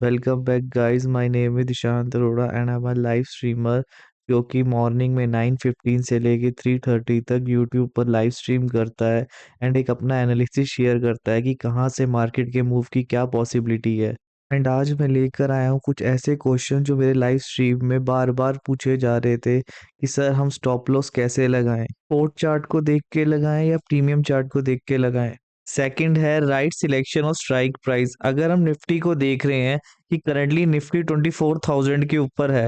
Welcome back guys, my name is Ishant Arora and I am a live streamer जो कि morning में 9:15 से लेके 3:30 तक यूट्यूब पर लाइव स्ट्रीम करता है एंड एक अपना एनालिसिस शेयर करता है कि कहाँ से मार्केट के मूव की क्या पॉसिबिलिटी है। एंड आज मैं लेकर आया हूँ कुछ ऐसे क्वेश्चन जो मेरे लाइव स्ट्रीम में बार बार पूछे जा रहे थे कि सर हम स्टॉप लॉस कैसे लगाएं, पोर्ट चार्ट को देख के लगाएं या प्रीमियम चार्ट को देख के लगाएं। सेकंड है राइट सिलेक्शन और स्ट्राइक प्राइस। अगर हम निफ्टी को देख रहे हैं कि करंटली निफ्टी 24,000 के ऊपर है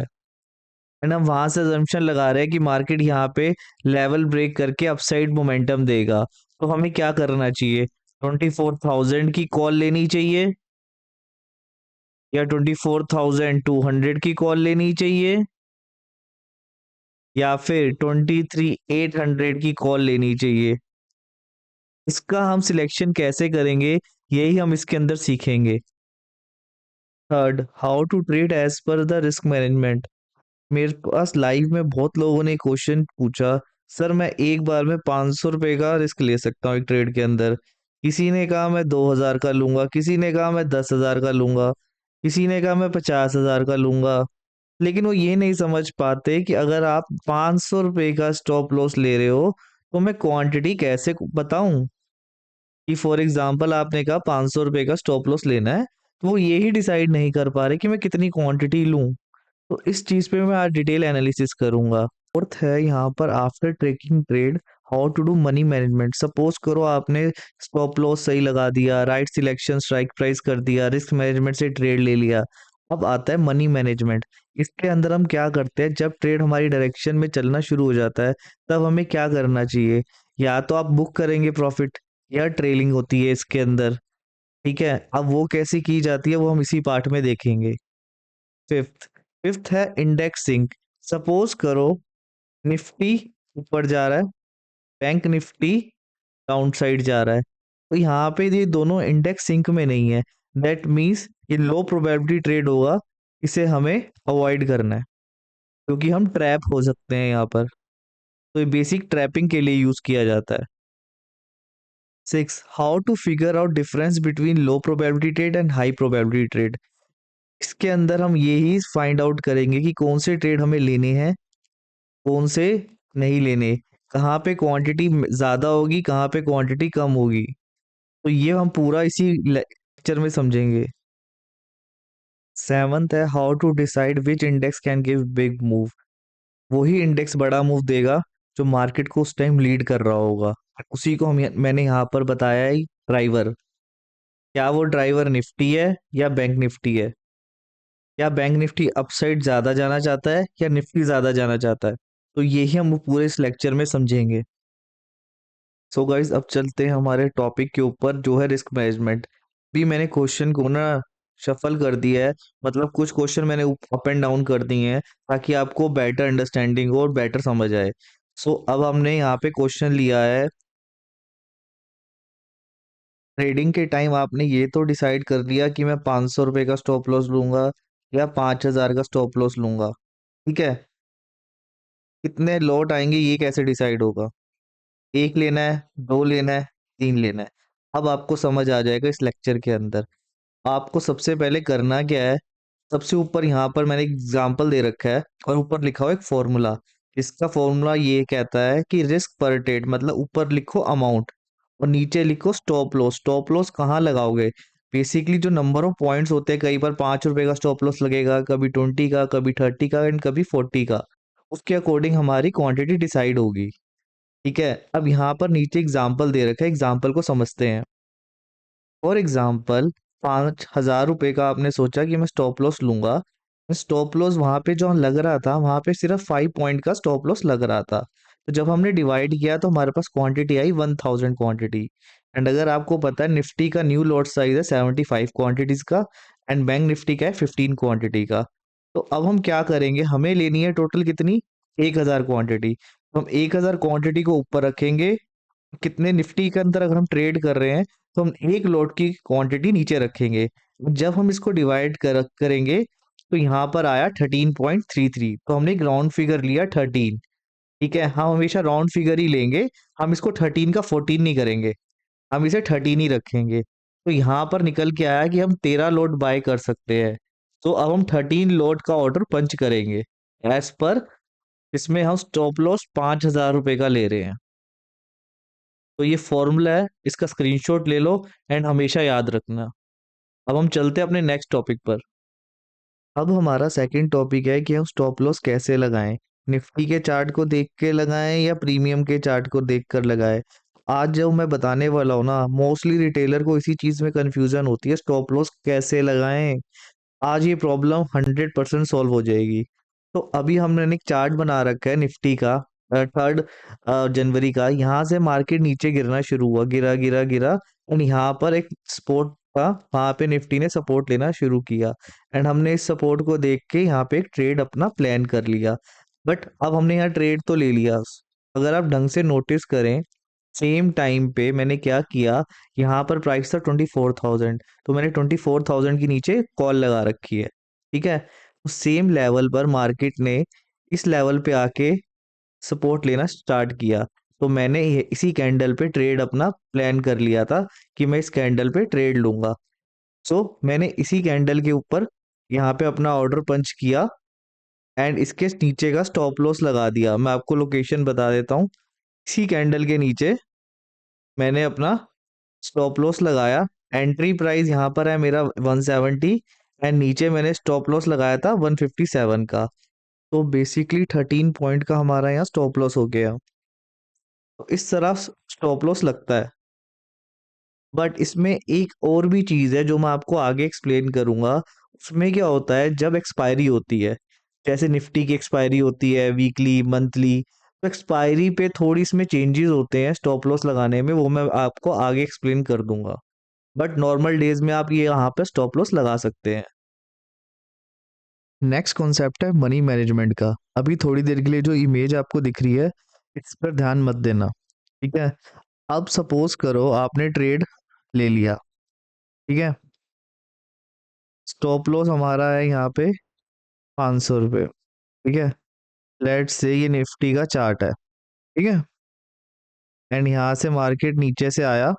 एंड हम वहां से अजम्पशन लगा रहे हैं कि मार्केट यहाँ पे लेवल ब्रेक करके अपसाइड मोमेंटम देगा, तो हमें क्या करना चाहिए? 24,000 की कॉल लेनी चाहिए या 24,200 की कॉल लेनी चाहिए या फिर 23,800 की कॉल लेनी चाहिए? इसका हम सिलेक्शन कैसे करेंगे, यही हम इसके अंदर सीखेंगे। Third, how to trade as per the risk management. मेरे पास लाइव में बहुत लोगों ने क्वेश्चन पूछा, सर मैं एक बार में 500 रुपए का रिस्क ले सकता हूँ एक ट्रेड के अंदर? किसी ने कहा मैं 2,000 का लूंगा, किसी ने कहा मैं 10,000 का लूंगा, किसी ने कहा मैं 50,000 का लूंगा। लेकिन वो ये नहीं समझ पाते कि अगर आप 500 रुपए का स्टॉप लॉस ले रहे हो तो मैं क्वांटिटी कैसे बताऊं? कि फॉर एग्जाम्पल आपने कहा 500 रुपए का स्टॉप लॉस लेना है, तो वो यही डिसाइड नहीं कर पा रहे कि मैं कितनी क्वांटिटी लूं। तो इस चीज पे मैं आज डिटेल एनालिसिस करूंगा। फोर्थ है यहाँ पर after tracking trade, how to do money management. Suppose करो आपने स्टॉप लॉस सही लगा दिया, राइट सिलेक्शन स्ट्राइक प्राइस कर दिया, रिस्क मैनेजमेंट से ट्रेड ले लिया। अब आता है मनी मैनेजमेंट। इसके अंदर हम क्या करते हैं, जब ट्रेड हमारी डायरेक्शन में चलना शुरू हो जाता है तब हमें क्या करना चाहिए? या तो आप बुक करेंगे प्रॉफिट या ट्रेलिंग होती है इसके अंदर। ठीक है, अब वो कैसी की जाती है वो हम इसी पार्ट में देखेंगे। फिफ्थ फिफ्थ है इंडेक्सिंग। सपोज करो निफ्टी ऊपर जा रहा है, बैंक निफ्टी डाउन साइड जा रहा है, तो यहाँ पे ये दोनों इंडेक्स सिंक में नहीं है। दैट मीन्स ये लो प्रोबेबिलिटी ट्रेड होगा, इसे हमें अवॉइड करना है क्योंकि हम ट्रैप हो सकते हैं यहाँ पर। तो ये बेसिक ट्रैपिंग के लिए यूज किया जाता है। Six, how to figure out difference between low probability trade and high probability trade. इसके अंदर हम यही फाइंड आउट करेंगे कि कौन से ट्रेड हमें लेने हैं, कौन से नहीं लेने, कहाँ पे क्वांटिटी ज्यादा होगी, कहाँ पे क्वांटिटी कम होगी। तो ये हम पूरा इसी लेक्चर में समझेंगे। सेवंथ है how to decide which index can give big move. वही इंडेक्स बड़ा मूव देगा जो मार्केट को उस टाइम लीड कर रहा होगा। उसी को मैंने यहाँ पर बताया है ड्राइवर। क्या वो ड्राइवर निफ्टी है या बैंक निफ्टी है? क्या बैंक निफ्टी अपसाइड ज्यादा जाना चाहता है या निफ्टी ज्यादा जाना चाहता है? तो यही हम पूरे इस लेक्चर में समझेंगे। सो गाइस, अब चलते हैं हमारे टॉपिक के ऊपर जो है रिस्क मैनेजमेंट। भी मैंने क्वेश्चन को ना शफल कर दिया है, मतलब कुछ क्वेश्चन मैंने अप एंड डाउन कर दिए हैं ताकि आपको बेटर अंडरस्टैंडिंग हो और बेटर समझ आए। सो अब हमने यहाँ पे क्वेश्चन लिया है, ट्रेडिंग के टाइम आपने ये तो डिसाइड कर लिया कि मैं 500 रुपये का स्टॉप लॉस लूंगा या 5,000 का स्टॉप लॉस लूंगा। ठीक है, कितने लॉट आएंगे ये कैसे डिसाइड होगा? एक लेना है, दो लेना है, तीन लेना है? अब आपको समझ आ जाएगा इस लेक्चर के अंदर। आपको सबसे पहले करना क्या है, सबसे ऊपर यहाँ पर मैंने एग्जाम्पल दे रखा है और ऊपर लिखा हुआ एक फॉर्मूला। इसका फॉर्मूला ये कहता है कि रिस्क पर ट्रेड, मतलब ऊपर लिखो अमाउंट और नीचे लिखो स्टॉप लॉस। स्टॉप लॉस कहाँ लगाओगे? बेसिकली जो नंबर ऑफ पॉइंट्स होते हैं, कई बार 5 रुपए का स्टॉप लॉस लगेगा, कभी 20 का, कभी 30 का एंड कभी 40 का। उसके अकॉर्डिंग हमारी क्वांटिटी डिसाइड होगी। ठीक है, अब यहाँ पर नीचे एग्जाम्पल दे रखा है, एग्जाम्पल को समझते हैं। फॉर एग्जाम्पल 5,000 रुपए का आपने सोचा कि मैं स्टॉप लॉस लूंगा। स्टॉप लॉस वहां पे जो लग रहा था, वहां पे सिर्फ 5 पॉइंट का स्टॉप लॉस लग रहा था। तो जब हमने डिवाइड किया तो हमारे पास क्वांटिटी आई 1,000 क्वांटिटी। एंड अगर आपको पता है निफ्टी का न्यू लॉट साइज है 75 क्वांटिटीज का एंड बैंक निफ्टी का है 15 क्वांटिटी का। तो अब हम क्या करेंगे, हमें लेनी है टोटल कितनी? 1,000 क्वांटिटी। तो हम 1,000 क्वांटिटी को ऊपर रखेंगे। कितने निफ्टी के अंदर अगर हम ट्रेड कर रहे हैं तो हम एक लॉट की क्वांटिटी नीचे रखेंगे। जब हम इसको डिवाइड करेंगे तो यहाँ पर आया 13.33, तो हमने एक राउंड फिगर लिया 13। ठीक है, हम हमेशा राउंड फिगर ही लेंगे, हम इसको 13 का 14 नहीं करेंगे, हम इसे 13 ही रखेंगे। तो यहाँ पर निकल के आया कि हम 13 लॉट बाय कर सकते हैं। तो अब हम 13 लॉट का ऑर्डर पंच करेंगे एज पर, इसमें हम स्टॉप लॉस 5,000 रुपये का ले रहे हैं। तो ये फॉर्मूला है, इसका स्क्रीनशॉट ले लो एंड हमेशा याद रखना। अब हम चलते हैं अपने नेक्स्ट टॉपिक पर। अब हमारा सेकंड टॉपिक है कि हम स्टॉप लॉस कैसे लगाएं, निफ्टी के चार्ट को देख के लगाएं या प्रीमियम के चार्ट को देख कर लगाएं। आज जो मैं बताने वाला हूँ ना, मोस्टली रिटेलर को इसी चीज़ में कंफ्यूजन होती है, स्टॉप लॉस कैसे लगाएं। आज ये प्रॉब्लम 100% सॉल्व हो जाएगी। तो अभी हमने एक चार्ट बना रखा है निफ्टी का, 3 जनवरी का। यहाँ से मार्केट नीचे गिरना शुरू हुआ, गिरा गिरा गिरा एंड यहाँ पर एक सपोर्ट था, वहाँ पे निफ्टी ने सपोर्ट लेना शुरू किया एंड हमने इस सपोर्ट को देख के यहाँ पे एक ट्रेड अपना प्लान कर लिया। बट अब हमने यहाँ ट्रेड तो ले लिया, अगर आप ढंग से नोटिस करें, सेम टाइम पे मैंने क्या किया, यहाँ पर प्राइस था 24,000, तो मैंने 24,000 के नीचे कॉल लगा रखी है। ठीक है, तो सेम लेवल पर मार्केट ने इस लेवल पे आके सपोर्ट लेना स्टार्ट किया। तो मैंने इसी कैंडल पे ट्रेड अपना प्लान कर लिया था कि मैं इस कैंडल पे ट्रेड लूंगा। सो मैंने इसी कैंडल के ऊपर यहाँ पे अपना ऑर्डर पंच किया एंड इसके नीचे का स्टॉप लॉस लगा दिया। मैं आपको लोकेशन बता देता हूँ, इसी कैंडल के नीचे मैंने अपना स्टॉप लॉस लगाया। एंट्री प्राइस यहाँ पर है मेरा 170 एंड नीचे मैंने स्टॉप लॉस लगाया था 157 का। तो बेसिकली 13 पॉइंट का हमारा यहाँ स्टॉप लॉस हो गया। तो इस तरह स्टॉप लॉस लगता है। बट इसमें एक और भी चीज़ है जो मैं आपको आगे एक्सप्लेन करूंगा। उसमें क्या होता है, जब एक्सपायरी होती है, जैसे निफ्टी की एक्सपायरी होती है वीकली मंथली, तो एक्सपायरी पे थोड़ी इसमें चेंजेस होते हैं स्टॉप लॉस लगाने में, वो मैं आपको आगे एक्सप्लेन कर दूंगा। बट नॉर्मल डेज में आप ये यहाँ पे स्टॉप लॉस लगा सकते हैं। नेक्स्ट कॉन्सेप्ट है मनी मैनेजमेंट का। अभी थोड़ी देर के लिए जो इमेज आपको दिख रही है, इस पर ध्यान मत देना, ठीक है। अब सपोज करो आपने ट्रेड ले लिया, ठीक है। स्टॉप लॉस हमारा है यहाँ पे 500 रुपये, ठीक है। लेट्स से ये निफ्टी का चार्ट है, ठीक है। एंड यहाँ से मार्केट नीचे से आया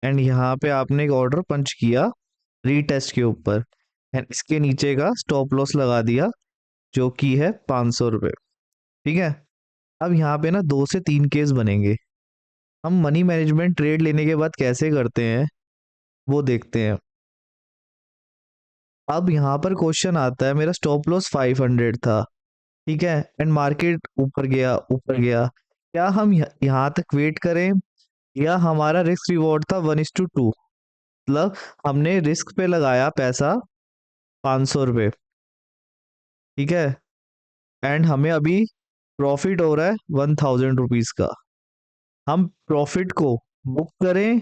एंड यहाँ पे आपने एक ऑर्डर पंच किया रीटेस्ट के ऊपर एंड इसके नीचे का स्टॉप लॉस लगा दिया जो कि है 500 रुपये, ठीक है। अब यहाँ पे ना 2 से 3 केस बनेंगे। हम मनी मैनेजमेंट ट्रेड लेने के बाद कैसे करते हैं वो देखते हैं। अब यहाँ पर क्वेश्चन आता है, मेरा स्टॉप लॉस 500 था, ठीक है, एंड मार्केट ऊपर गया, क्या हम यहाँ तक वेट करें या हमारा रिस्क रिवॉर्ड था 1:2, मतलब हमने रिस्क पे लगाया पैसा 500 रुपये, ठीक है, एंड हमें अभी प्रॉफिट हो रहा है 1,000 रुपीज का। हम प्रॉफिट को बुक करें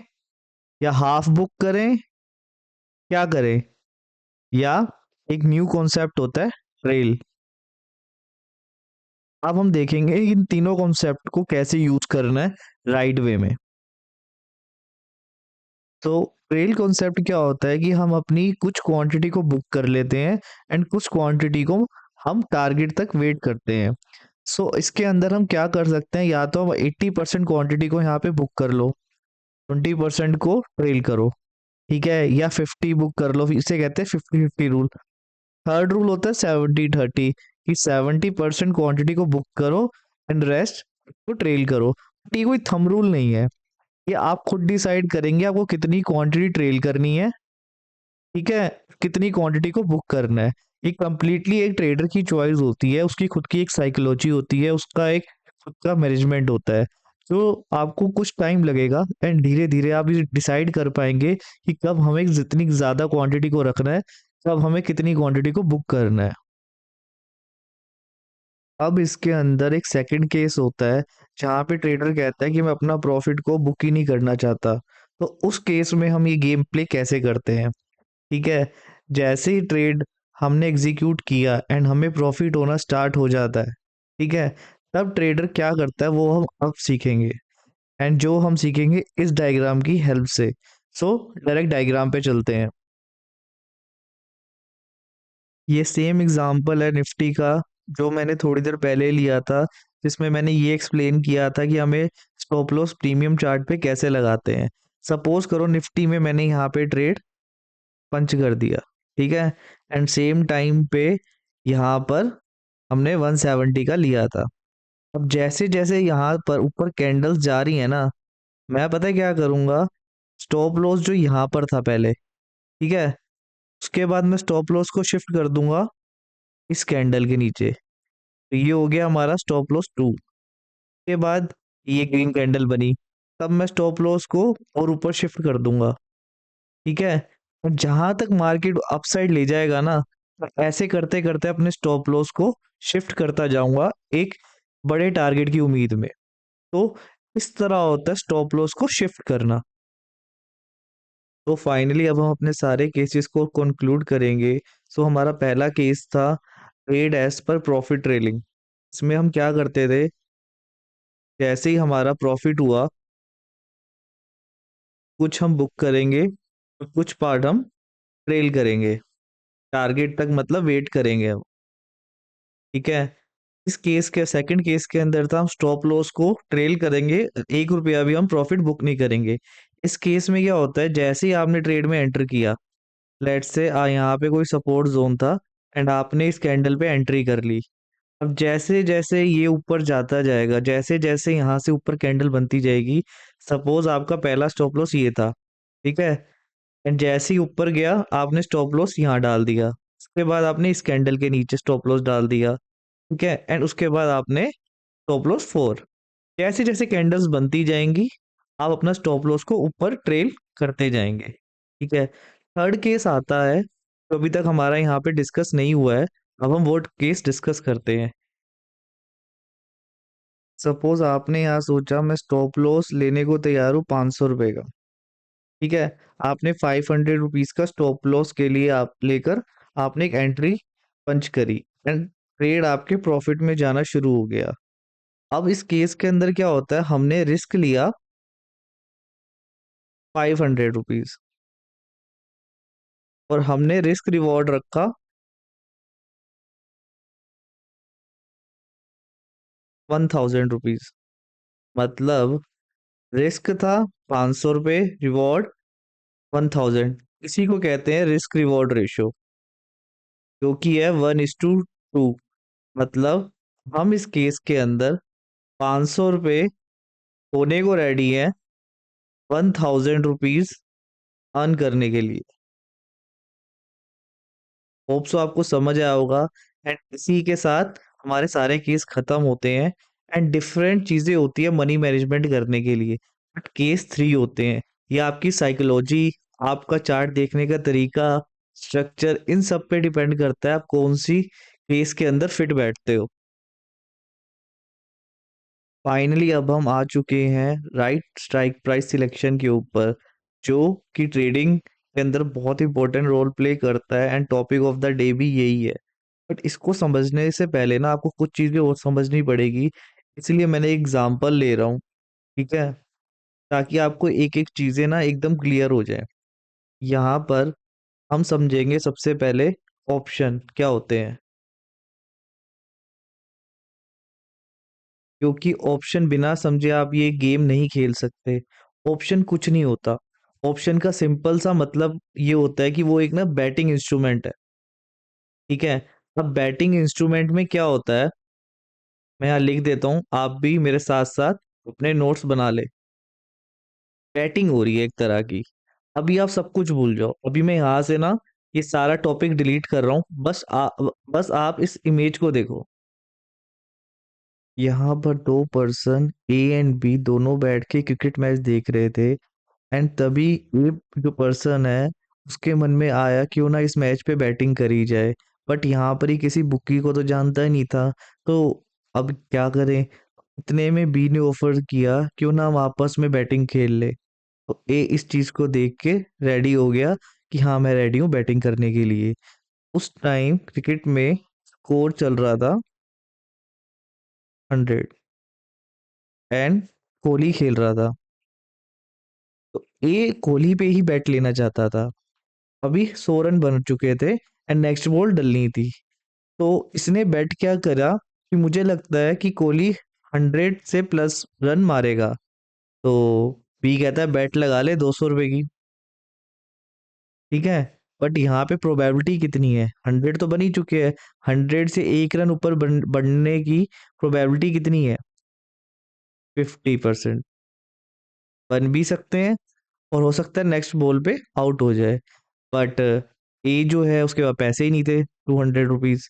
या हाफ बुक करें, क्या करें, या एक न्यू कॉन्सेप्ट होता है ट्रेल। अब हम देखेंगे इन तीनों कॉन्सेप्ट को कैसे यूज करना है राइट वे में। तो ट्रेल कॉन्सेप्ट क्या होता है कि हम अपनी कुछ क्वांटिटी को बुक कर लेते हैं एंड कुछ क्वांटिटी को हम टारगेट तक वेट करते हैं। सो इसके अंदर हम क्या कर सकते हैं, या तो हम 80% क्वांटिटी को यहाँ पे बुक कर लो, 20% को ट्रेल करो, ठीक है, या 50 बुक कर लो, इसे कहते हैं 50-50 रूल। थर्ड रूल होता है 70-30, कि 70% क्वांटिटी को बुक करो एंड रेस्ट को ट्रेल करो। ये कोई थंब रूल नहीं है, ये आप खुद डिसाइड करेंगे आपको कितनी क्वांटिटी ट्रेल करनी है, ठीक है, कितनी क्वांटिटी को बुक करना है। ये कंप्लीटली एक ट्रेडर की चॉइस होती है, उसकी खुद की एक साइकोलॉजी होती है, उसका एक खुद का मैनेजमेंट होता है। तो आपको कुछ टाइम लगेगा एंड धीरे धीरे आप ये डिसाइड कर पाएंगे कि कब हमें जितनी ज्यादा क्वांटिटी को रखना है, कब हमें कितनी क्वांटिटी को बुक करना है। अब इसके अंदर एक सेकंड केस होता है जहाँ पे ट्रेडर कहता है कि मैं अपना प्रॉफिट को बुक ही नहीं करना चाहता। तो उस केस में हम ये गेम प्ले कैसे करते हैं, ठीक है। जैसे ही ट्रेड हमने एग्जीक्यूट किया एंड हमें प्रॉफिट होना स्टार्ट हो जाता है, ठीक है, तब ट्रेडर क्या करता है वो हम अब सीखेंगे एंड जो हम सीखेंगे इस डायग्राम की हेल्प से। सो डायरेक्ट डायग्राम पे चलते हैं। ये सेम एग्जांपल है निफ्टी का जो मैंने थोड़ी देर पहले लिया था, जिसमें मैंने ये एक्सप्लेन किया था कि हमें स्टॉप लॉस प्रीमियम चार्ट पे कैसे लगाते हैं। सपोज करो निफ्टी में मैंने यहाँ पे ट्रेड पंच कर दिया, ठीक है, एंड सेम टाइम पे यहाँ पर हमने 170 का लिया था। अब जैसे जैसे यहाँ पर ऊपर कैंडल्स जा रही है ना, मैं पता है क्या करूंगा, स्टॉप लॉस जो यहाँ पर था पहले, ठीक है, उसके बाद मैं स्टॉप लॉस को शिफ्ट कर दूंगा इस कैंडल के नीचे। तो ये हो गया हमारा स्टॉप लॉस 2। के बाद ये ग्रीन कैंडल बनी, तब मैं स्टॉप लॉस को और ऊपर शिफ्ट कर दूंगा, ठीक है। और जहां तक मार्केट अपसाइड ले जाएगा ना, मैं ऐसे करते करते अपने स्टॉप लॉस को शिफ्ट करता जाऊंगा एक बड़े टारगेट की उम्मीद में। तो इस तरह होता है स्टॉप लॉस को शिफ्ट करना। तो फाइनली अब हम अपने सारे केसेस को कंक्लूड करेंगे। सो हमारा पहला केस था trade as per profit trailing. इसमें हम क्या करते थे, जैसे ही हमारा प्रॉफिट हुआ कुछ हम बुक करेंगे और कुछ पार्ट हम ट्रेल करेंगे, टारगेट तक मतलब वेट करेंगे हम, ठीक है। इस केस के सेकंड केस के अंदर था हम स्टॉप लॉस को ट्रेल करेंगे, 1 रुपया भी हम प्रॉफिट बुक नहीं करेंगे। इस केस में क्या होता है, जैसे ही आपने ट्रेड में एंटर किया, लेट्स से यहाँ पे कोई सपोर्ट जोन था एंड आपने इस कैंडल पे एंट्री कर ली। अब जैसे जैसे ये ऊपर जाता जाएगा, जैसे जैसे यहाँ से ऊपर कैंडल बनती जाएगी, सपोज आपका पहला स्टॉप लॉस ये था, ठीक है, एंड जैसे ही ऊपर गया आपने स्टॉप लॉस यहाँ डाल दिया, उसके बाद आपने इस कैंडल के नीचे स्टॉप लॉस डाल दिया, ठीक है, एंड उसके बाद आपने स्टॉप लॉस 4। जैसे जैसे कैंडल्स बनती जाएंगी आप अपना स्टॉप लॉस को ऊपर ट्रेल करते जाएंगे, ठीक है। थर्ड केस आता है तो अभी तक हमारा यहाँ पे डिस्कस नहीं हुआ है, अब हम वो केस डिस्कस करते हैं। सपोज आपने यहाँ सोचा मैं स्टॉप लॉस लेने को तैयार हूँ 500 रुपए का, ठीक है, आपने 500 रुपीज का स्टॉप लॉस के लिए आप लेकर आपने एक एंट्री पंच करी एंड ट्रेड आपके प्रॉफिट में जाना शुरू हो गया। अब इस केस के अंदर क्या होता है, हमने रिस्क लिया 500 रुपीज और हमने रिस्क रिवॉर्ड रखा 1000 रुपीज। मतलब रिस्क था 500 रुपये, रिवॉर्ड 1000। इसी को कहते हैं रिस्क रिवॉर्ड रेशो, जो कि है 1:2। मतलब हम इस केस के अंदर 500 रुपये होने को रेडी है 1000 रुपीज अर्न करने के लिए। होप सो आपको समझ आया होगा। एंड इसी के साथ हमारे सारे केस खत्म होते हैं एंड डिफरेंट चीजें होती है मनी मैनेजमेंट करने के लिए, बट केस 3 होते हैं। ये आपकी साइकोलॉजी, आपका चार्ट देखने का तरीका, स्ट्रक्चर, इन सब पे डिपेंड करता है आप कौन सी केस के अंदर फिट बैठते हो। फाइनली अब हम आ चुके हैं राइट स्ट्राइक प्राइस सिलेक्शन के ऊपर, जो कि ट्रेडिंग के अंदर बहुत इंपॉर्टेंट रोल प्ले करता है and topic of the day भी यही है। बट इसको समझने से पहले ना आपको कुछ चीजें और समझनी पड़ेगी, इसलिए मैंने एग्जांपल ले रहा हूँ, ठीक है, ताकि आपको एक एक चीजें ना एकदम क्लियर हो जाए। यहाँ पर हम समझेंगे सबसे पहले ऑप्शन क्या होते हैं, क्योंकि ऑप्शन बिना समझे आप ये गेम नहीं खेल सकते। ऑप्शन कुछ नहीं होता, ऑप्शन का सिंपल सा मतलब ये होता है कि वो एक ना बैटिंग इंस्ट्रूमेंट है, ठीक है। अब बैटिंग इंस्ट्रूमेंट में क्या होता है, मैं यहाँ लिख देता हूँ, आप भी मेरे साथ साथ अपने नोट्स बना ले। बैटिंग हो रही है एक तरह की, अभी आप सब कुछ भूल जाओ, अभी मैं यहाँ से ना ये सारा टॉपिक डिलीट कर रहा हूँ, बस आप इस इमेज को देखो। यहाँ पर दो पर्सन ए एंड बी दोनों बैठ के क्रिकेट मैच देख रहे थे एंड तभी एक जो पर्सन है उसके मन में आया क्यों ना इस मैच पे बैटिंग करी जाए, बट यहाँ पर ही किसी बुकी को तो जानता ही नहीं था। तो अब क्या करें, इतने में बी ने ऑफर किया क्यों ना हम आपस में बैटिंग खेल ले। तो ए इस चीज को देख के रेडी हो गया कि हाँ मैं रेडी हूँ बैटिंग करने के लिए। उस टाइम क्रिकेट में स्कोर चल रहा था 100 एंड कोहली खेल रहा था। तो ए कोहली पे ही बैट लेना चाहता था, अभी 100 रन बन चुके थे एंड नेक्स्ट बॉल डलनी थी। तो इसने बेट क्या करा कि मुझे लगता है कि कोहली 100 से प्लस रन मारेगा। तो बी कहता है बेट लगा ले 200 रुपए की, ठीक है। बट यहाँ पे प्रोबेबिलिटी कितनी है, 100 तो बन ही चुके हैं, 100 से 1 रन ऊपर बढ़ने की प्रोबेबिलिटी कितनी है, 50%। बन भी सकते हैं और हो सकता है नेक्स्ट बॉल पे आउट हो जाए। बट ए जो है उसके पास पैसे ही नहीं थे 200 रुपीज।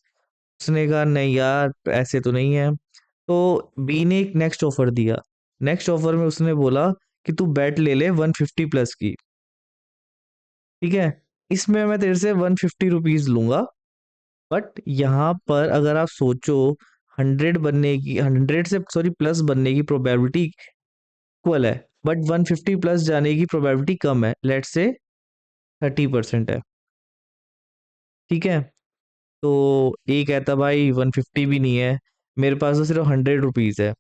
उसने कहा नहीं यार ऐसे तो नहीं है। तो बी ने एक नेक्स्ट ऑफर दिया। नेक्स्ट ऑफर में उसने बोला कि तू बैट ले ले 150 प्लस की, ठीक है। इसमें मैं तेरे से 150 रुपीज लूंगा। बट यहाँ पर अगर आप सोचो 100 बनने की, 100 से सॉरी प्लस बनने की प्रोबेबिलिटी इक्वल है, बट 150 प्लस जाने की प्रोबेबिलिटी कम है, लेट्स से 30% है, ठीक है। तो ए कहता भाई 150 भी नहीं है, मेरे पास तो सिर्फ 100 रुपीज है।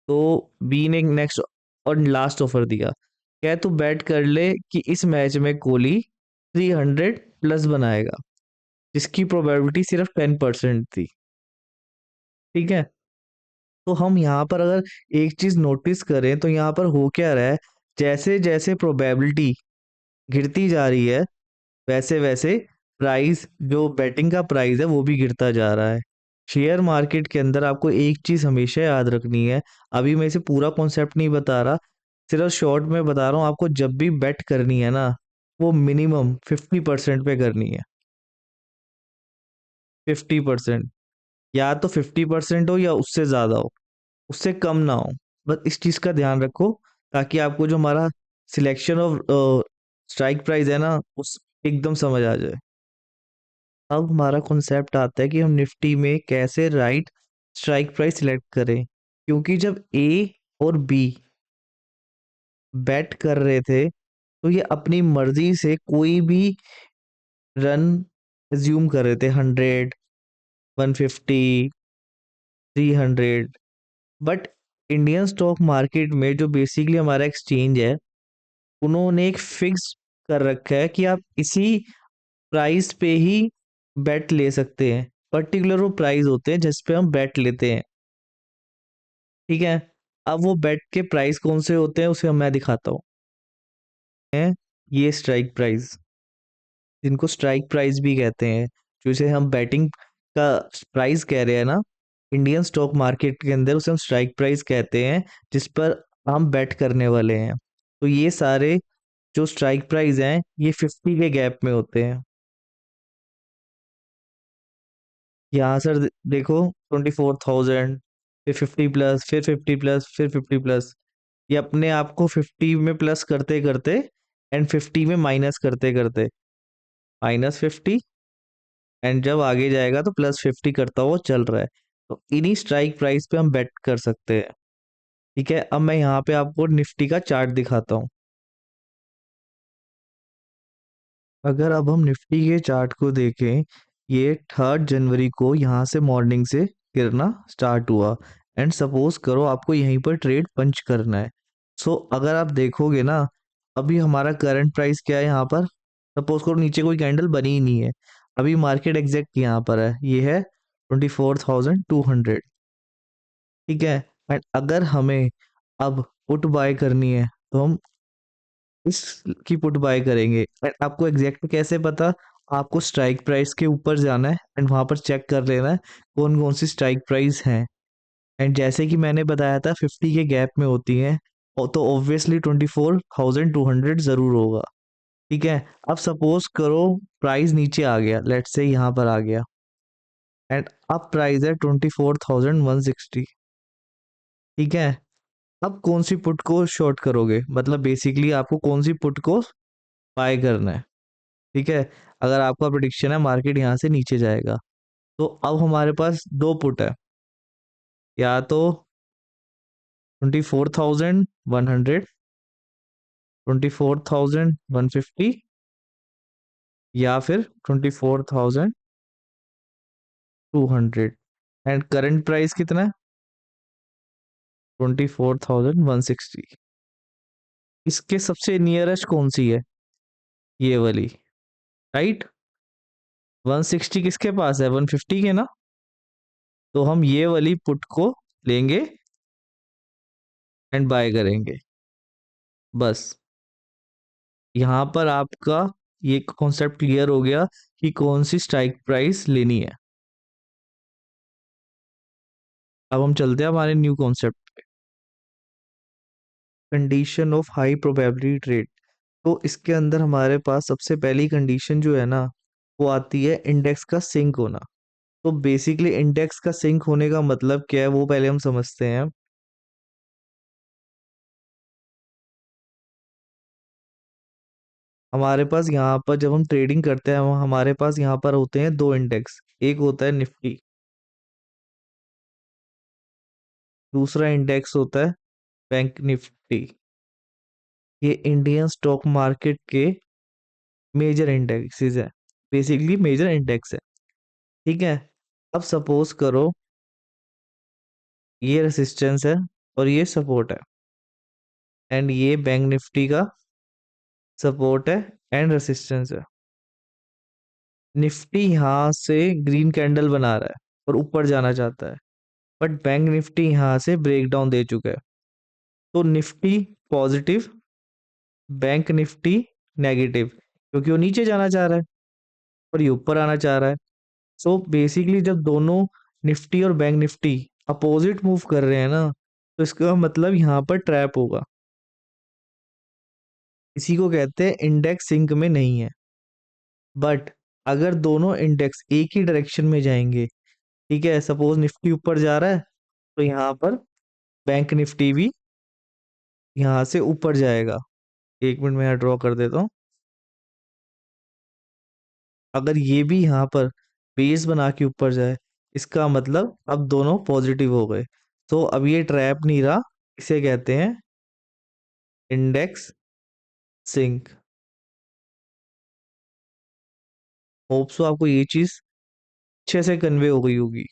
तो बी ने नेक्स्ट और लास्ट ऑफर दिया, क्या तू बैट कर ले कि इस मैच में कोहली 300 प्लस बनाएगा, जिसकी प्रोबेबिलिटी सिर्फ 10% थी, ठीक है। तो हम यहाँ पर अगर एक चीज नोटिस करें तो यहाँ पर हो क्या रहा है, जैसे जैसे प्रोबेबिलिटी गिरती जा रही है वैसे वैसे प्राइस, जो बैटिंग का प्राइस है वो भी गिरता जा रहा है। शेयर मार्केट के अंदर आपको एक चीज हमेशा याद रखनी है, अभी मैं इसे पूरा कॉन्सेप्ट नहीं बता रहा, सिर्फ शॉर्ट में बता रहा हूँ आपको, जब भी बेट करनी है ना वो मिनिमम 50% पे करनी है। 50%, या तो 50% हो या उससे ज्यादा हो, उससे कम ना हो। बस इस चीज का ध्यान रखो, ताकि आपको जो हमारा सिलेक्शन ऑफ स्ट्राइक प्राइस है ना उस एकदम समझ आ जाए। अब हमारा कॉन्सेप्ट आता है कि हम निफ्टी में कैसे राइट स्ट्राइक प्राइस सिलेक्ट करें, क्योंकि जब ए और बी बैट कर रहे थे तो ये अपनी मर्जी से कोई भी रन एज्यूम कर रहे थे, 100, 150, 300। बट इंडियन स्टॉक मार्केट में जो बेसिकली हमारा एक्सचेंज है, उन्होंने एक फिक्स कर रखा है कि आप इसी प्राइस पे ही बेट ले सकते हैं, पर्टिकुलर वो प्राइस होते हैं जिस पे हम बेट लेते हैं, ठीक है। अब वो बेट के प्राइस कौन से होते हैं उसे मैं दिखाता हूँ। हैं ये स्ट्राइक प्राइस, जिनको स्ट्राइक प्राइस भी कहते हैं, जैसे हम बैटिंग का प्राइस कह रहे हैं ना इंडियन स्टॉक मार्केट के अंदर, उसे हम स्ट्राइक प्राइस कहते हैं जिस पर हम बेट करने वाले हैं। तो ये सारे जो स्ट्राइक प्राइस हैं ये 50 के गैप में होते हैं। यहाँ सर देखो 24,000, फिर 50 प्लस, फिर 50 प्लस, फिर 50 प्लस, ये अपने आप को 50 में प्लस करते करते एंड 50 में माइनस करते करते, -50, एंड जब आगे जाएगा तो +50 करता हुआ चल रहा है। तो इन्हीं स्ट्राइक प्राइस पे हम बेट कर सकते हैं, ठीक है। अब मैं यहाँ पे आपको निफ्टी का चार्ट दिखाता हूँ। अगर अब हम निफ्टी के चार्ट को देखें, ये 3 जनवरी को यहाँ से मॉर्निंग से गिरना स्टार्ट हुआ, एंड सपोज करो आपको यहीं पर ट्रेड पंच करना है। सो अगर आप देखोगे ना, अभी हमारा करंट प्राइस क्या है यहाँ पर, सपोज करो नीचे कोई कैंडल बनी ही नहीं है, अभी मार्केट एग्जैक्ट यहाँ पर है, ये है 24,200, ठीक है। एंड अगर हमें अब पुट बाय करनी है तो हम इसकी पुट बाय करेंगे। एंड आपको एग्जैक्ट कैसे पता, आपको स्ट्राइक प्राइस के ऊपर जाना है एंड वहां पर चेक कर लेना है कौन कौन सी स्ट्राइक प्राइस हैं। एंड जैसे कि मैंने बताया था 50 के गैप में होती हैं, तो ऑब्वियसली 24,200 जरूर होगा, ठीक है। अब सपोज करो प्राइस नीचे आ गया, लेट्स से यहाँ पर आ गया, एंड अब प्राइस है 24,160, ठीक है। अब कौन सी पुट को शॉर्ट करोगे, मतलब बेसिकली आपको कौन सी पुट को बाय करना है, ठीक है। अगर आपका प्रिडिक्शन है मार्केट यहाँ से नीचे जाएगा, तो अब हमारे पास दो पुट है, या तो 24,100, 24,150, या फिर 24,200। एंड करंट प्राइस कितना है, 24,160। इसके सबसे नियरेस्ट कौन सी है, ये वाली, राइट। 160 किसके पास है, 150 के ना, तो हम ये वाली पुट को लेंगे एंड बाय करेंगे, बस यहाँ पर आपका ये कॉन्सेप्ट क्लियर हो गया कि कौन सी स्ट्राइक प्राइस लेनी है। अब हम चलते हैं हमारे new concept, condition of high probability trade. तो इसके अंदर हमारे पास सबसे पहली कंडीशन जो है ना, वो आती है इंडेक्स का सिंक होना। तो बेसिकली इंडेक्स का सिंक होने का मतलब क्या है वो पहले हम समझते हैं। हमारे पास यहाँ पर जब हम ट्रेडिंग करते हैं हमारे पास यहाँ पर होते हैं दो इंडेक्स, एक होता है निफ्टी, दूसरा इंडेक्स होता है बैंक निफ्टी। ये इंडियन स्टॉक मार्केट के मेजर इंडेक्सेस है, बेसिकली मेजर इंडेक्स है। ठीक है। अब सपोज करो ये रेसिस्टेंस है और ये सपोर्ट है, एंड ये बैंक निफ्टी का सपोर्ट है एंड रेसिस्टेंस है। निफ्टी यहाँ से ग्रीन कैंडल बना रहा है और ऊपर जाना चाहता है, बट बैंक निफ्टी यहाँ से ब्रेक डाउन दे चुका है। तो Nifty positive, bank Nifty negative, क्योंकि वो नीचे जाना चाह रहा है और ये ऊपर आना चाह रहा है। सो बेसिकली जब दोनों निफ्टी और बैंक निफ्टी अपोजिट मूव कर रहे हैं ना, तो इसका मतलब यहाँ पर ट्रैप होगा। इसी को कहते हैं इंडेक्स सिंक में नहीं है। बट अगर दोनों इंडेक्स एक ही डायरेक्शन में जाएंगे, ठीक है, सपोज निफ्टी ऊपर जा रहा है, तो यहाँ पर बैंक निफ्टी भी यहाँ से ऊपर जाएगा। एक मिनट में यहाँ ड्रॉ कर देता हूँ। अगर ये भी यहाँ पर बेस बना के ऊपर जाए, इसका मतलब अब दोनों पॉजिटिव हो गए। तो अब ये ट्रैप नहीं रहा, इसे कहते हैं इंडेक्स सिंक। होप सो आपको ये चीज अच्छे से कन्वे हो गई होगी।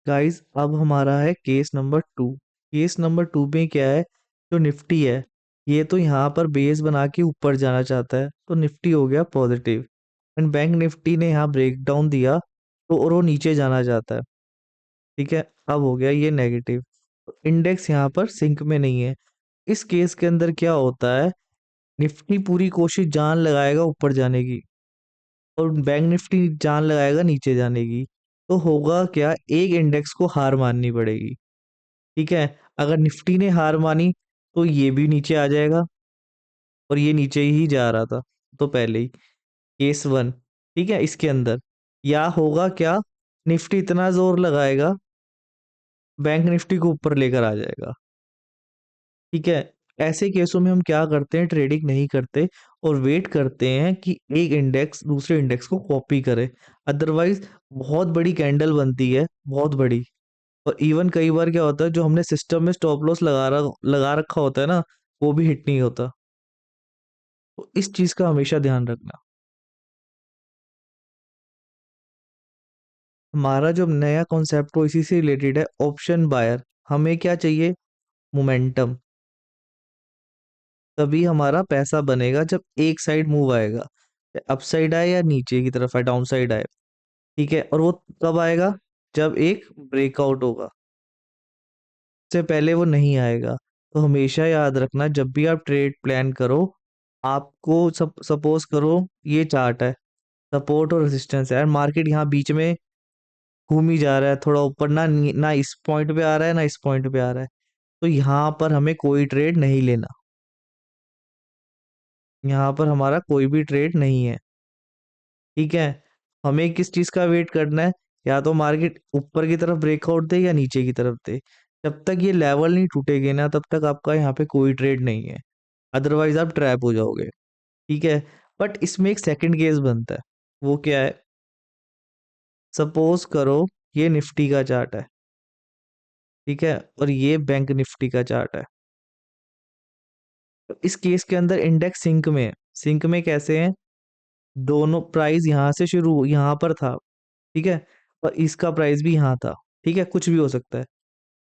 गाइस अब हमारा है केस नंबर 2। केस नंबर 2 में क्या है, जो निफ्टी है ये तो यहाँ पर बेस बना के ऊपर जाना चाहता है, तो निफ्टी हो गया पॉजिटिव, एंड बैंक निफ्टी ने यहाँ ब्रेक डाउन दिया तो और वो नीचे जाना चाहता है। ठीक है, अब हो गया ये नेगेटिव। इंडेक्स यहाँ पर सिंक में नहीं है। इस केस के अंदर क्या होता है, निफ्टी पूरी कोशिश जान लगाएगा ऊपर जाने की और बैंक निफ्टी जान लगाएगा नीचे जाने की। तो होगा क्या, एक इंडेक्स को हार माननी पड़ेगी। ठीक है, अगर निफ्टी ने हार मानी तो ये भी नीचे आ जाएगा और ये नीचे ही जा रहा था तो पहले ही, केस 1। ठीक है, इसके अंदर या होगा क्या, निफ्टी इतना जोर लगाएगा बैंक निफ्टी को ऊपर लेकर आ जाएगा। ठीक है, ऐसे केसों में हम क्या करते हैं, ट्रेडिंग नहीं करते और वेट करते हैं कि एक इंडेक्स दूसरे इंडेक्स को कॉपी करे। अदरवाइज बहुत बड़ी कैंडल बनती है, बहुत बड़ी। और इवन कई बार क्या होता है, जो हमने सिस्टम में स्टॉप लॉस लगा रखा होता है ना, वो भी हिट नहीं होता। तो इस चीज का हमेशा ध्यान रखना। हमारा जो नया कॉन्सेप्ट हो इसी से रिलेटेड है, ऑप्शन बायर। हमें क्या चाहिए, मोमेंटम। तभी हमारा पैसा बनेगा जब एक साइड मूव आएगा, अप साइड आए या नीचे की तरफ आए, डाउन साइड आए। ठीक है, और वो कब आएगा, जब एक ब्रेकआउट होगा, से पहले वो नहीं आएगा। तो हमेशा याद रखना जब भी आप ट्रेड प्लान करो, आपको सपोज करो ये चार्ट है, सपोर्ट और रेजिस्टेंस है, मार्केट यहाँ बीच में घूम ही जा रहा है, थोड़ा ऊपर ना ना इस पॉइंट पे आ रहा है ना इस पॉइंट पे आ रहा है, तो यहाँ पर हमें कोई ट्रेड नहीं लेना। यहाँ पर हमारा कोई भी ट्रेड नहीं है। ठीक है, हमें किस चीज का वेट करना है, या तो मार्केट ऊपर की तरफ ब्रेकआउट दे या नीचे की तरफ दे। जब तक ये लेवल नहीं टूटेगे ना, तब तक आपका यहाँ पे कोई ट्रेड नहीं है, अदरवाइज आप ट्रैप हो जाओगे। ठीक है, बट इसमें एक सेकंड केस बनता है। वो क्या है, सपोज करो ये निफ्टी का चार्ट है, ठीक है, और ये बैंक निफ्टी का चार्ट है। तो इस केस के अंदर इंडेक्स सिंक में है। सिंक में कैसे है, दोनों प्राइस यहाँ से शुरू यहाँ पर था, ठीक है, और इसका प्राइस भी यहाँ था। ठीक है, कुछ भी हो सकता है,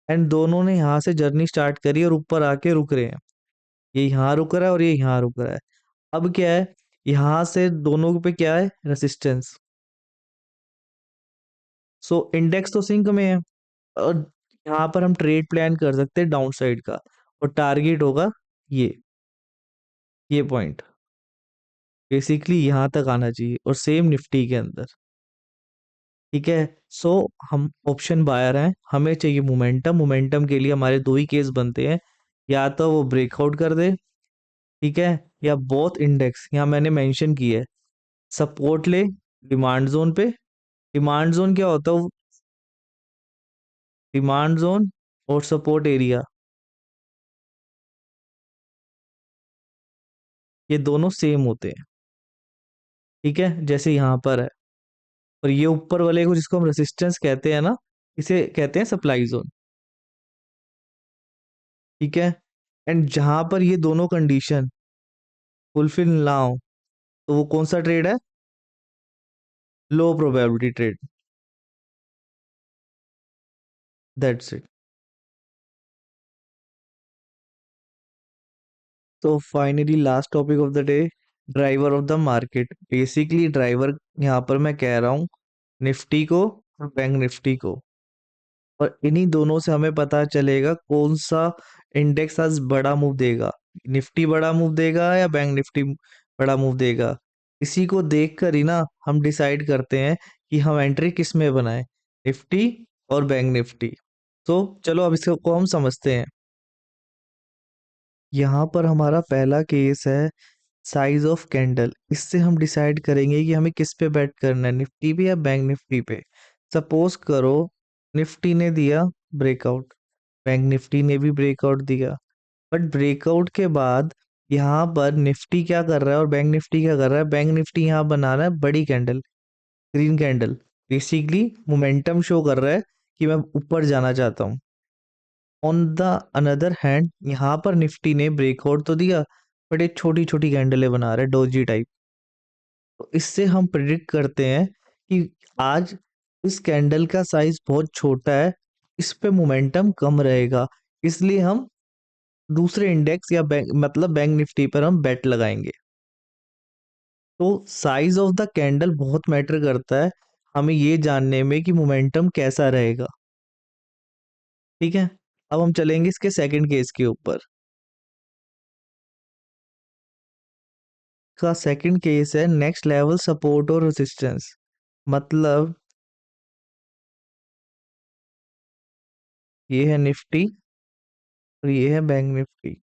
एंड दोनों ने यहाँ से जर्नी स्टार्ट करी और ऊपर आके रुक रहे हैं। ये यहाँ रुक रहा है और ये यहाँ रुक रहा है। अब क्या है, यहाँ से दोनों पे क्या है, रेसिस्टेंस। सो इंडेक्स तो सिंक में है, और यहाँ पर हम ट्रेड प्लान कर सकते हैं डाउन साइड का, और टारगेट होगा ये पॉइंट बेसिकली यहाँ तक आना चाहिए, और सेम निफ्टी के अंदर। ठीक है, सो हम ऑप्शन बायर हैं, हमें चाहिए मोमेंटम। मोमेंटम के लिए हमारे दो ही केस बनते हैं, या तो वो ब्रेकआउट कर दे, ठीक है, या बोथ इंडेक्स यहाँ मैंने मेंशन की है, सपोर्ट ले डिमांड जोन पे। डिमांड जोन क्या होता है? डिमांड जोन और सपोर्ट एरिया, ये दोनों सेम होते हैं। ठीक है, जैसे यहाँ पर है, और ये ऊपर वाले को जिसको हम रेसिस्टेंस कहते हैं ना, इसे कहते हैं सप्लाई जोन। ठीक है, एंड जहां पर ये दोनों कंडीशन फुलफिल ना हो, तो वो कौन सा ट्रेड है? Low probability trade. That's it. तो finally last topic of the day, driver of the market. Basically driver यहाँ पर मैं कह रहा हूँ निफ्टी को और बैंक निफ्टी को, और इन्हीं दोनों से हमें पता चलेगा कौन सा इंडेक्स आज बड़ा मूव देगा, निफ्टी बड़ा मूव देगा या बैंक निफ्टी बड़ा मूव देगा। इसी को देखकर ही ना हम डिसाइड करते हैं कि हम एंट्री किस में बनाएं, निफ्टी और बैंक निफ्टी। तो चलो अब इसको को हम समझते हैं। यहाँ पर हमारा पहला केस है साइज ऑफ कैंडल। इससे हम डिसाइड करेंगे कि हमें किस पे बेट करना है, निफ्टी पे या बैंक निफ्टी पे। सपोज करो निफ्टी ने दिया ब्रेकआउट, बैंक निफ्टी ने भी ब्रेकआउट दिया, बट ब्रेकआउट के बाद यहाँ पर निफ्टी क्या कर रहा है और बैंक निफ्टी क्या कर रहा है? बैंक निफ्टी यहाँ बना रहा है बड़ी candle, green candle, basically momentum show कर रहा है कि मैं ऊपर जाना चाहता हूँ। ऑन द अनदर हैंड यहाँ पर निफ्टी ने ब्रेकआउट तो दिया, बट एक छोटी छोटी कैंडलें बना रहा है डोजी टाइप। तो इससे हम प्रिडिक्ट करते हैं कि आज इस कैंडल का साइज बहुत छोटा है, इस पे मोमेंटम कम रहेगा, इसलिए हम दूसरे इंडेक्स या बैंक मतलब बैंक निफ्टी पर हम बेट लगाएंगे। तो साइज ऑफ द कैंडल बहुत मैटर करता है हमें ये जानने में कि मोमेंटम कैसा रहेगा। ठीक है, अब हम चलेंगे इसके सेकंड केस के ऊपर। का सेकंड केस है नेक्स्ट लेवल सपोर्ट और रेजिस्टेंस। मतलब ये है निफ्टी और ये है बैंक निफ्टी,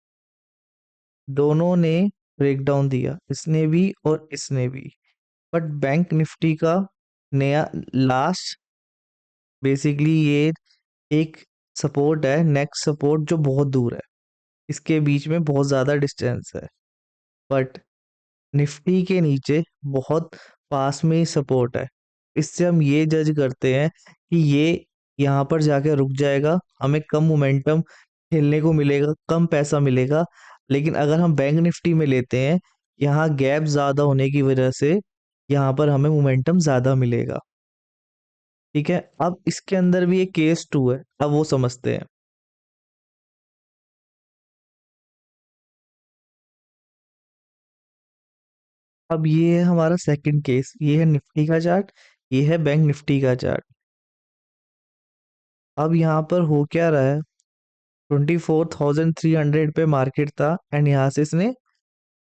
दोनों ने ब्रेकडाउन दिया, इसने भी और इसने भी। बट बैंक निफ्टी का नया लास्ट बेसिकली ये एक सपोर्ट है, नेक्स्ट सपोर्ट जो बहुत दूर है, इसके बीच में बहुत ज़्यादा डिस्टेंस है। बट निफ्टी के नीचे बहुत पास में ही सपोर्ट है, इससे हम ये जज करते हैं कि ये यहाँ पर जाके रुक जाएगा, हमें कम मोमेंटम खेलने को मिलेगा, कम पैसा मिलेगा। लेकिन अगर हम बैंक निफ्टी में लेते हैं, यहाँ गैप ज़्यादा होने की वजह से यहाँ पर हमें मोमेंटम ज़्यादा मिलेगा। ठीक है, अब इसके अंदर भी एक केस टू है, अब वो समझते हैं। अब ये है हमारा सेकंड केस, ये है निफ्टी का चार्ट, ये है बैंक निफ्टी का चार्ट। अब यहाँ पर हो क्या रहा है, 24,300 पे मार्केट था, एंड यहाँ से इसने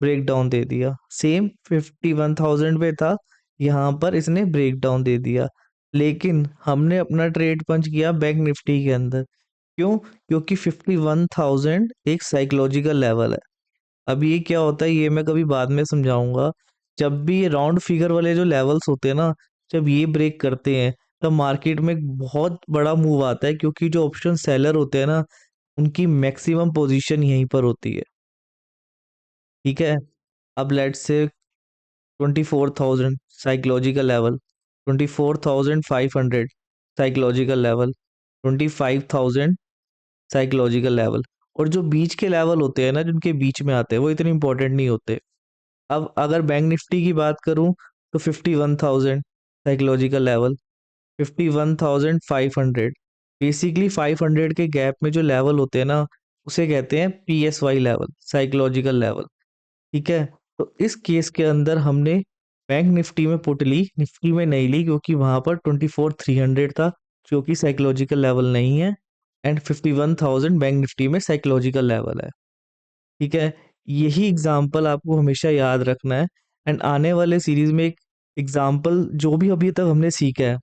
ब्रेक डाउन दे दिया। सेम 51,000 पे था, यहाँ पर इसने ब्रेक डाउन दे दिया। लेकिन हमने अपना ट्रेड पंच किया बैंक निफ्टी के अंदर। क्यों? क्योंकि 51,000 एक साइकोलॉजिकल लेवल है। अब ये क्या होता है ये मैं कभी बाद में समझाऊंगा। जब भी ये राउंड फिगर वाले जो लेवल्स होते हैं ना, जब ये ब्रेक करते हैं, तब मार्केट में एक बहुत बड़ा मूव आता है, क्योंकि जो ऑप्शन सेलर होते हैं ना, उनकी मैक्सिमम पोजीशन यहीं पर होती है। ठीक है, अब let's say 24,000 psychological level, 24,500 psychological level, 25,000 psychological level, और जो बीच के लेवल होते हैं ना, जिनके बीच में आते हैं, वो इतने इंपॉर्टेंट नहीं होते। अब अगर बैंक निफ्टी की बात करूं, तो 51,000 साइकोलॉजिकल लेवल, 51,500, बेसिकली 500 के गैप में जो लेवल होते हैं ना, उसे कहते हैं PSY लेवल, साइकोलॉजिकल लेवल। ठीक है, तो इस केस के अंदर हमने बैंक निफ्टी में पुट ली, निफ्टी में नहीं ली क्योंकि वहां पर 24,300 था जो कि साइकोलॉजिकल लेवल नहीं है, एंड 51,000 बैंक निफ्टी में साइकोलॉजिकल लेवल है। ठीक है, यही एग्जाम्पल आपको हमेशा याद रखना है। एंड आने वाले सीरीज में एक एग्जाम्पल जो भी अभी तक हमने सीखा है,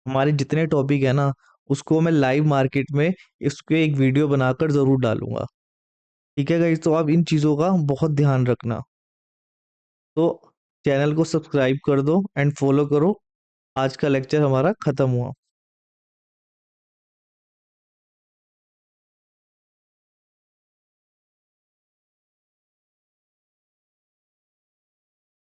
हमारे जितने टॉपिक है ना, उसको मैं लाइव मार्केट में इसके एक वीडियो बनाकर जरूर डालूंगा। ठीक है गाइस, तो आप इन चीज़ों का बहुत ध्यान रखना। तो चैनल को सब्सक्राइब कर दो एंड फॉलो करो। आज का लेक्चर हमारा खत्म हुआ।